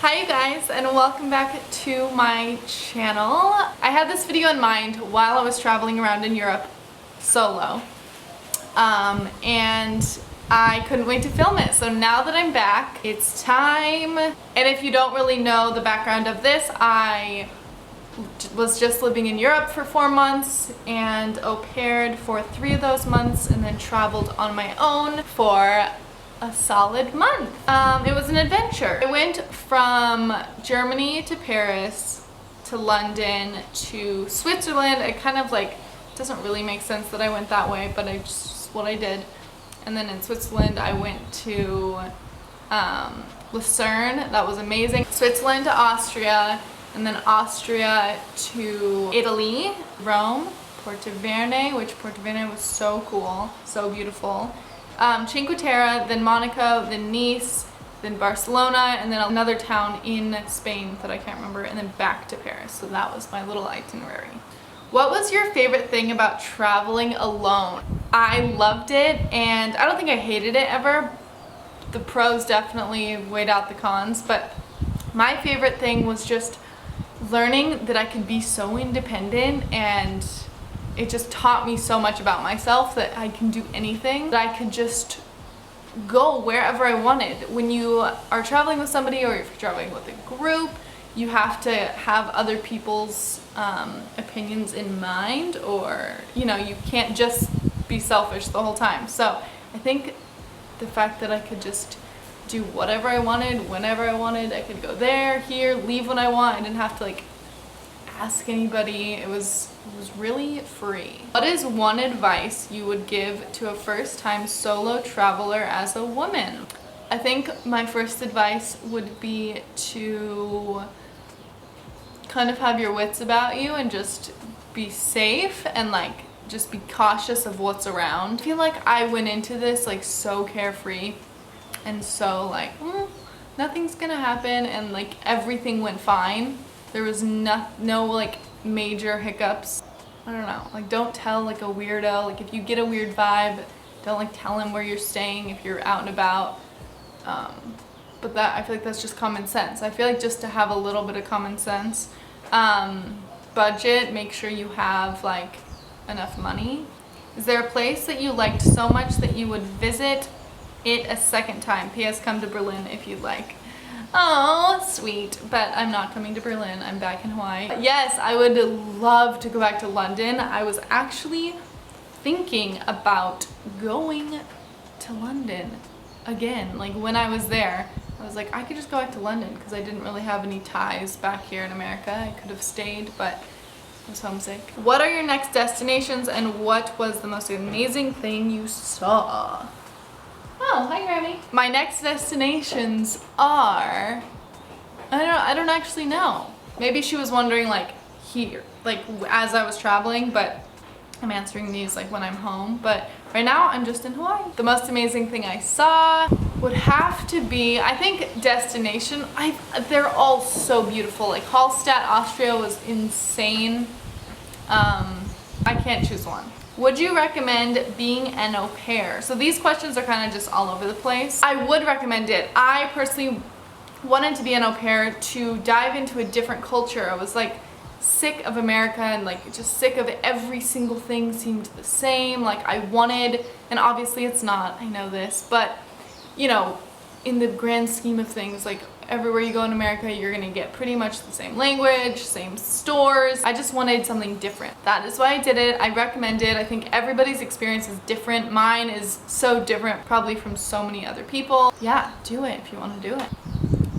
Hi you guys, and welcome back to my channel. I had this video in mind while I was traveling around in Europe solo, and I couldn't wait to film it. So now that I'm back, it's time. And if you don't really know the background of this, I was just living in Europe for 4 months and au paired for 3 of those months, and then traveled on my own for a solid month. It was an adventure. I went from Germany to Paris to London to Switzerland. It kind of like doesn't really make sense that I went that way, but it's what I did. And then in Switzerland I went to Lucerne. That was amazing. Switzerland to Austria, and then Austria to Italy, Rome, Portoverne, which Portoverne was so cool, so beautiful. Cinque Terre, then Monaco, then Nice, then Barcelona, and then another town in Spain that I can't remember, and then back to Paris. So that was my little itinerary. What was your favorite thing about traveling alone? I loved it, and I don't think I hated it ever. The pros definitely weighed out the cons, but my favorite thing was just learning that I could be so independent, and it just taught me so much about myself that I can do anything, that I could just go wherever I wanted. When you are traveling with somebody, or if you're traveling with a group, you have to have other people's opinions in mind, or you know, you can't just be selfish the whole time. So I think the fact that I could just do whatever I wanted, whenever I wanted, I could go there, here, leave when I want. I didn't have to like ask anybody. It was really free. What is one advice you would give to a first-time solo traveler as a woman? I think my first advice would be to kind of have your wits about you and just be safe and like just be cautious of what's around. I feel like I went into this like so carefree and so like nothing's gonna happen, and like everything went fine. There was no like major hiccups. I don't know, like don't tell like a weirdo, like if you get a weird vibe, don't like tell him where you're staying if you're out and about. But that, I feel like that's just common sense. I feel like just to have a little bit of common sense. Budget, make sure you have like enough money. Is there a place that you liked so much that you would visit it a second time? P.S. Come to Berlin if you'd like. Oh, sweet, but I'm not coming to Berlin. I'm back in Hawaii. Yes, I would love to go back to London. I was actually thinking about going to London again. Like when I was there, I was like, I could just go back to London because I didn't really have any ties back here in America. I could have stayed, but I was homesick. What are your next destinations, and what was the most amazing thing you saw? Oh, hi Grammy. My next destinations are, I don't actually know. Maybe she was wondering like here, like as I was traveling, but I'm answering these like when I'm home. But right now I'm just in Hawaii. The most amazing thing I saw would have to be, I think destination, they're all so beautiful. Like Hallstatt, Austria was insane. I can't choose one. Would you recommend being an au pair? So these questions are kind of just all over the place. I would recommend it. I personally wanted to be an au pair to dive into a different culture. I was like sick of America and like just sick of it. Every single thing seemed the same. Like I wanted, and obviously it's not, I know this, but you know, in the grand scheme of things, like everywhere you go in America, you're gonna get pretty much the same language, same stores. I just wanted something different. That is why I did it. I recommend it. I think everybody's experience is different. Mine is so different, probably from so many other people. Yeah, do it if you want to do it.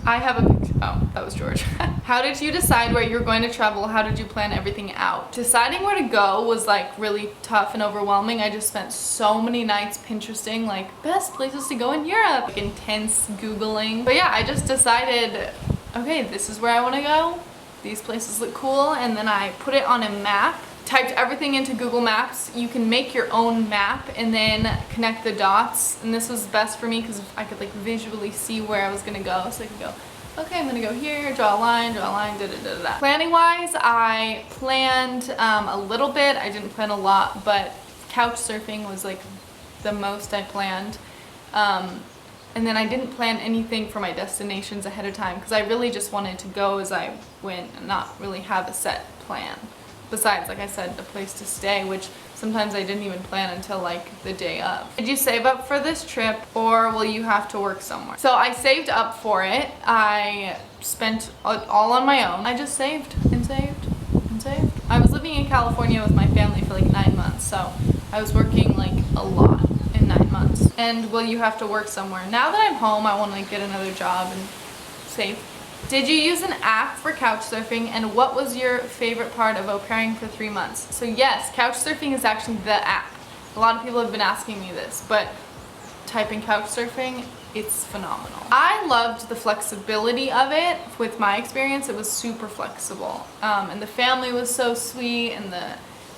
I have a picture. Oh, that was George. How did you decide where you're going to travel? How did you plan everything out? Deciding where to go was like really tough and overwhelming. I just spent so many nights Pinteresting like best places to go in Europe, like intense Googling. But yeah, I just decided, okay, this is where I want to go. These places look cool, and then I put it on a map. Typed everything into Google Maps. You can make your own map and then connect the dots, and this was best for me because I could like visually see where I was gonna go. So I could go, okay, I'm gonna go here, draw a line, da da da da. Planning wise, I planned a little bit. I didn't plan a lot, but couch surfing was like the most I planned. And then I didn't plan anything for my destinations ahead of time because I really just wanted to go as I went and not really have a set plan. Besides, like I said, a place to stay, which sometimes I didn't even plan until like the day of. Did you save up for this trip or will you have to work somewhere? So I saved up for it. I spent all on my own. I just saved and saved and saved. I was living in California with my family for like 9 months, so I was working like a lot in 9 months. And will you have to work somewhere? Now that I'm home, I want to get another job and save. Did you use an app for couch surfing, and what was your favorite part of au pairing for 3 months? So yes, couch surfing is actually the app. A lot of people have been asking me this, but type in couch surfing, it's phenomenal. I loved the flexibility of it. With my experience, it was super flexible. And the family was so sweet, and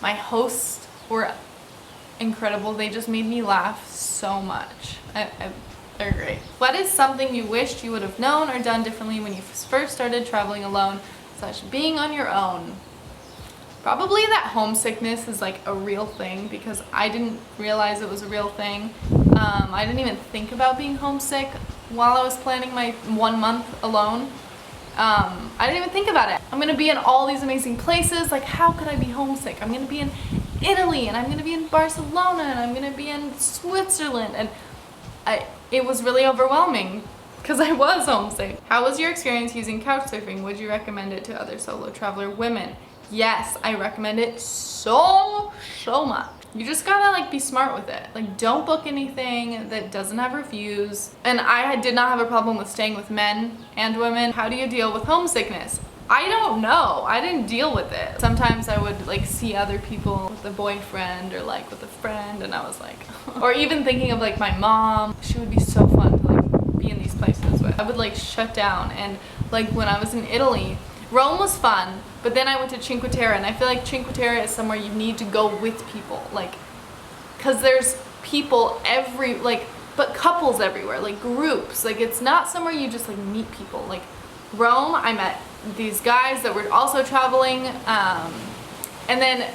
my hosts were incredible. They just made me laugh so much. They're great. What is something you wished you would have known or done differently when you first started traveling alone, / being on your own? Probably that homesickness is like a real thing because I didn't realize it was a real thing. I didn't even think about being homesick while I was planning my 1 month alone. I didn't even think about it. I'm gonna be in all these amazing places. Like, how could I be homesick? I'm gonna be in Italy, and I'm gonna be in Barcelona, and I'm gonna be in Switzerland, and it was really overwhelming because I was homesick. How was your experience using couch surfing? Would you recommend it to other solo traveler women? Yes, I recommend it so much. You just gotta like be smart with it. Like, don't book anything that doesn't have reviews. And I did not have a problem with staying with men and women. How do you deal with homesickness? I don't know. I didn't deal with it. Sometimes I would like see other people with a boyfriend or like with a friend, and I was like, or even thinking of like my mom. She would be so fun to like be in these places with. I would like shut down. And like when I was in Italy, Rome was fun, but then I went to Cinque Terre, and I feel like Cinque Terre is somewhere you need to go with people, like, cause there's people but couples everywhere, like groups. Like, it's not somewhere you just like meet people. Like Rome, I met these guys that were also traveling, and then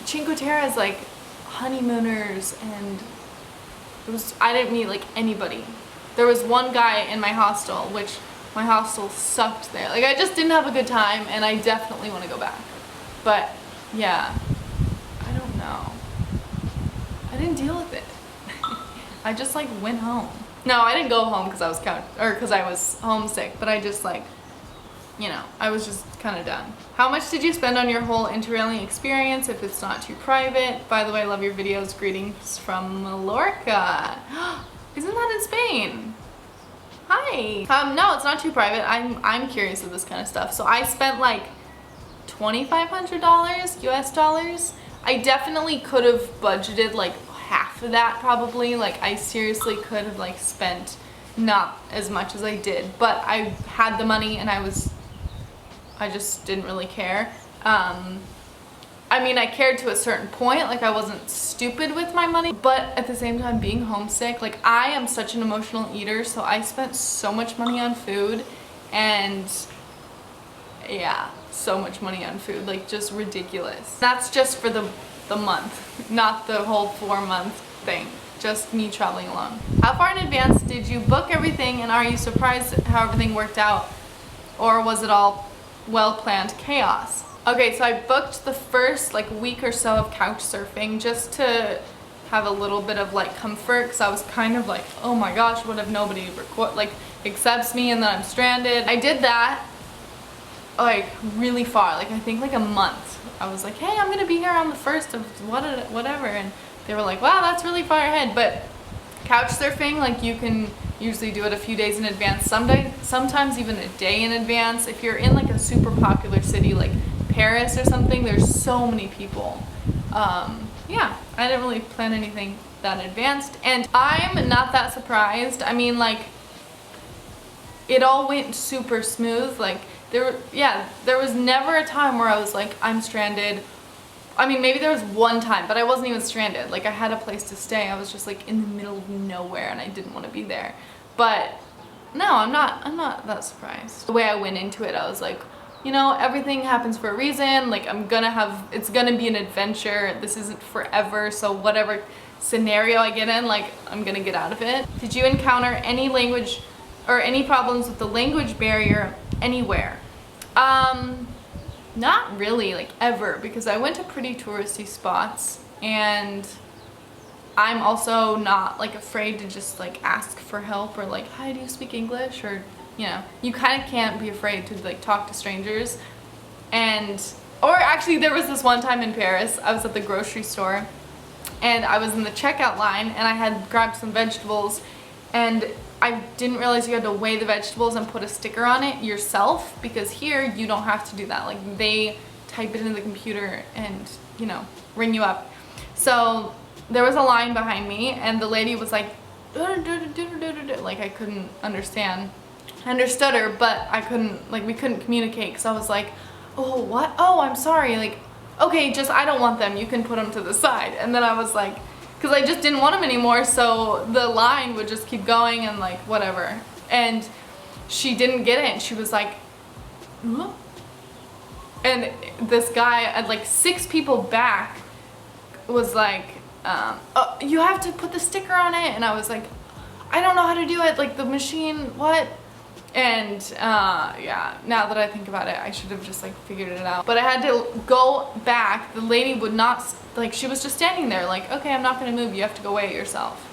Cinque Terre is like honeymooners, and I didn't meet like anybody. There was one guy in my hostel, which my hostel sucked there. Like, I just didn't have a good time, and I definitely want to go back. But yeah, I don't know. I didn't deal with it. I just like went home. No, I didn't go home because I was homesick, but I just like, you know, I was just kind of done. How much did you spend on your whole interrailing experience, if it's not too private? By the way, I love your videos. Greetings from Mallorca. Isn't that in Spain? Hi. No, it's not too private. I'm curious of this kind of stuff. So I spent like $2,500 US dollars. I definitely could have budgeted like half of that probably. Like, I seriously could have like spent not as much as I did, but I had the money, and I just didn't really care. I mean, I cared to a certain point. Like, I wasn't stupid with my money, but at the same time, being homesick, like, I am such an emotional eater, so I spent so much money on food, and yeah, so much money on food, like, just ridiculous. That's just for the month, not the whole 4-month thing. Just me traveling alone. How far in advance did you book everything, and are you surprised at how everything worked out, or was it all well-planned chaos? Okay, so I booked the first like week or so of couch surfing just to have a little bit of like comfort, because I was kind of like, oh my gosh, what if nobody accepts me and then I'm stranded? I did that like really far, like I think like a month. I was like, hey, I'm gonna be here on the 1st of whatever, and they were like, wow, that's really far ahead. But couch surfing, like, you can usually do it a few days in advance, sometimes even a day in advance. If you're in like a super popular city like Paris or something, there's so many people. Yeah, I didn't really plan anything that advanced, and I'm not that surprised. I mean, like, it all went super smooth. Like, there was never a time where I was like, I'm stranded. I mean, maybe there was one time, but I wasn't even stranded. Like, I had a place to stay. I was just like in the middle of nowhere, and I didn't want to be there. But no, I'm not that surprised. The way I went into it, I was like, you know, everything happens for a reason. Like, it's gonna be an adventure. This isn't forever, so whatever scenario I get in, like I'm gonna get out of it. Did you encounter any language or any problems with the language barrier anywhere? Not really, like ever, because I went to pretty touristy spots, and I'm also not like afraid to just like ask for help or like, hi, do you speak English? Or, you know, you kind of can't be afraid to like talk to strangers. And, or actually there was this one time in Paris, I was at the grocery store and I was in the checkout line and I had grabbed some vegetables, and I didn't realize you had to weigh the vegetables and put a sticker on it yourself, because here you don't have to do that. Like they type it into the computer and, you know, ring you up. So there was a line behind me and the lady was like, like I couldn't understand. I understood her, but I couldn't, like we couldn't communicate, because I was like, oh, what? Oh, I'm sorry. Like, okay, just, I don't want them. You can put them to the side. And then I was like, because I just didn't want them anymore, so the line would just keep going and like whatever. And she didn't get it. She was like, huh? And this guy at like 6 people back was like, oh, you have to put the sticker on it. And I was like, I don't know how to do it. Like the machine, what? And yeah, now that I think about it, I should have just like figured it out. But I had to go back. The lady would not, like she was just standing there like, okay, I'm not gonna move, you have to go weigh it yourself,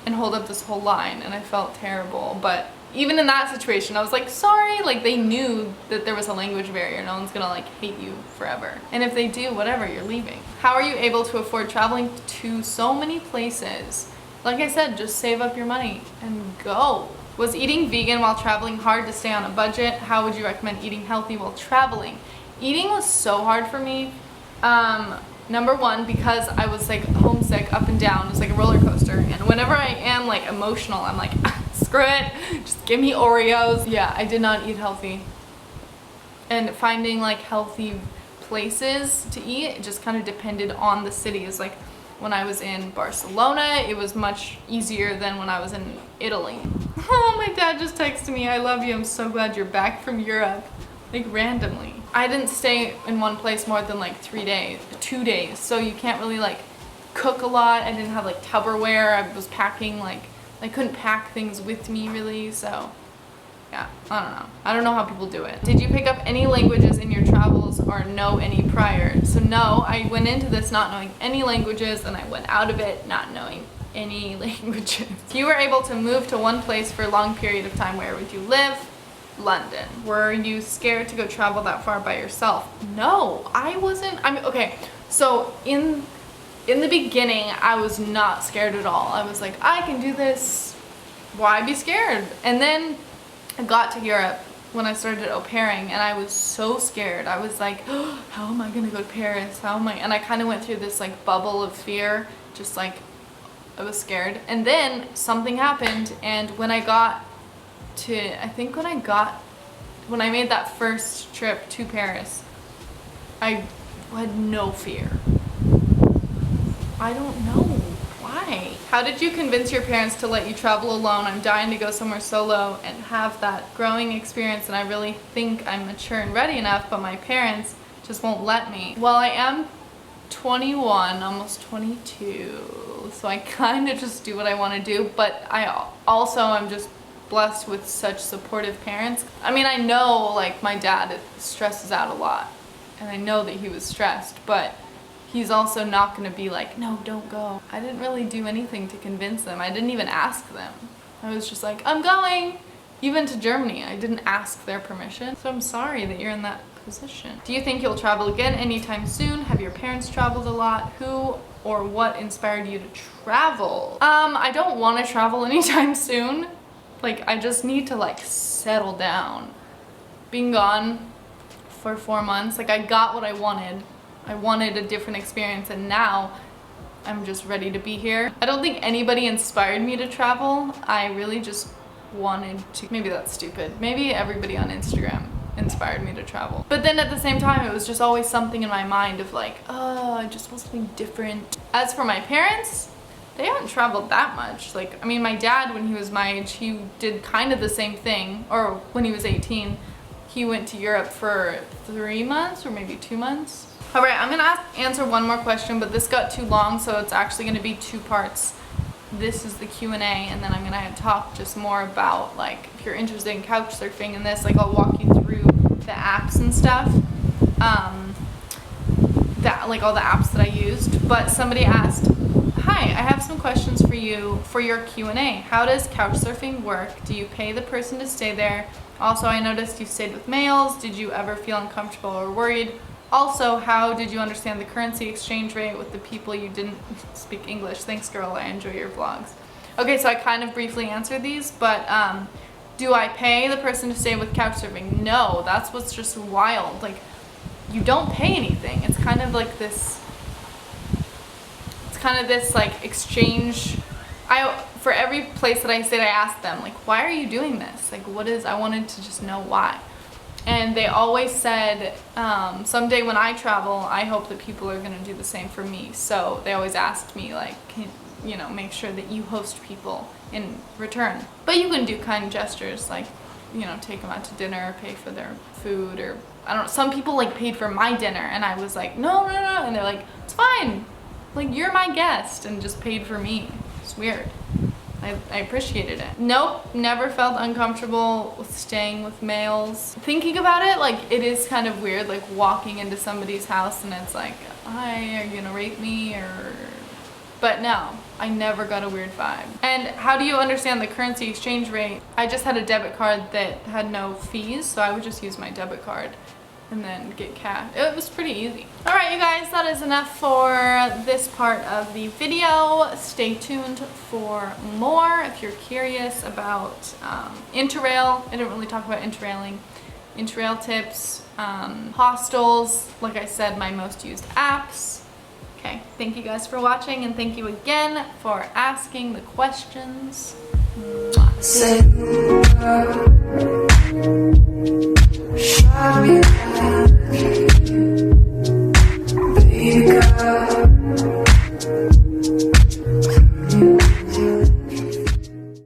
and hold up this whole line. And I felt terrible. But even in that situation, I was like, sorry. Like they knew that there was a language barrier. No one's gonna like hate you forever. And if they do, whatever, you're leaving. How are you able to afford traveling to so many places? Like I said, just save up your money and go. Was eating vegan while traveling hard to stay on a budget? How would you recommend eating healthy while traveling? Eating was so hard for me. Number one, because I was like homesick up and down. It was like a roller coaster. And whenever I am like emotional, I'm like, screw it, just give me Oreos. Yeah, I did not eat healthy. And finding like healthy places to eat, it just kind of depended on the cities. Like when I was in Barcelona, it was much easier than when I was in Italy. Oh, my dad just texted me, I love you, I'm so glad you're back from Europe. Like randomly. I didn't stay in one place more than like 2 days, so you can't really like cook a lot. I didn't have like Tupperware. I was packing, like I couldn't pack things with me really, so yeah, I don't know how people do it. Did you pick up any languages in your travels or know any prior? So no, I went into this not knowing any languages, and I went out of it not knowing any languages. If you were able to move to one place for a long period of time, where would you live? London. Were you scared to go travel that far by yourself? No, I wasn't. I mean, okay, so in the beginning, I was not scared at all. I was like, I can do this. Why be scared? And then I got to Europe when I started au pairing, and I was so scared. I was like, oh, how am I gonna go to Paris? How am I? And I kind of went through this like bubble of fear, just like I was scared. And then something happened, and when I got to, I think when I made that first trip to Paris, I had no fear. I don't know why. How did you convince your parents to let you travel alone? I'm dying to go somewhere solo and have that growing experience, and I really think I'm mature and ready enough, but my parents just won't let me. Well, I am 21, almost 22, so I kind of just do what I want to do, but I also am just blessed with such supportive parents. I mean, I know like my dad stresses out a lot, and I know that he was stressed, but he's also not going to be like, no, don't go. I didn't really do anything to convince them. I didn't even ask them. I was just like, I'm going. Even to Germany, I didn't ask their permission. So I'm sorry that you're in that position. Do you think you'll travel again anytime soon? Have your parents traveled a lot? Who or what inspired you to travel? I don't want to travel anytime soon. Like, I just need to like settle down. Being gone for 4 months, like I got what I wanted. I wanted a different experience, and now I'm just ready to be here. I don't think anybody inspired me to travel. I really just wanted to. Maybe that's stupid. Maybe everybody on Instagram inspired me to travel. But then at the same time, it was just always something in my mind of like, oh, I just want something different. As for my parents, they haven't traveled that much. Like, I mean, my dad, when he was my age, he did kind of the same thing, or when he was 18, he went to Europe for 3 months or maybe 2 months. All right, I'm gonna answer one more question, but this got too long, so it's actually gonna be 2 parts. This is the Q&A, and then I'm gonna talk just more about, like, if you're interested in couch surfing and this, like, I'll walk you through the apps and stuff, that, like, all the apps that I used. But somebody asked, hi, I have some questions for you for your Q&A. How does couch surfing work? Do you pay the person to stay there? Also, I noticed you stayed with males. Did you ever feel uncomfortable or worried? Also, how did you understand the currency exchange rate with the people you didn't speak English? Thanks, girl. I enjoy your vlogs. Okay, so I kind of briefly answered these, but do I pay the person to stay with couch surfing? No, that's what's just wild. Like, you don't pay anything. It's kind of like this, like, exchange. For every place that I stayed, I asked them, like, why are you doing this? Like, I wanted to just know why. And they always said, someday when I travel, I hope that people are going to do the same for me. So they always asked me, like, you know, make sure that you host people in return. But you can do kind gestures, like, you know, take them out to dinner, pay for their food, or, I don't know. Some people, like, paid for my dinner, and I was like, no. And they're like, it's fine. Like, you're my guest, and just paid for me. It's weird. I appreciated it. Nope, never felt uncomfortable with staying with males. Thinking about it, like, it is kind of weird, like, walking into somebody's house and it's like, hi, are you gonna rape me, or... But no, I never got a weird vibe. And how do you understand the currency exchange rate? I just had a debit card that had no fees, so I would just use my debit card and then get cash. It was pretty easy. All right, you guys, that is enough for this part of the video. Stay tuned for more if you're curious about interrail. I didn't really talk about interrailing. Interrail tips, hostels, like I said, my most used apps. Okay, thank you guys for watching, and thank you again for asking the questions. Mwah.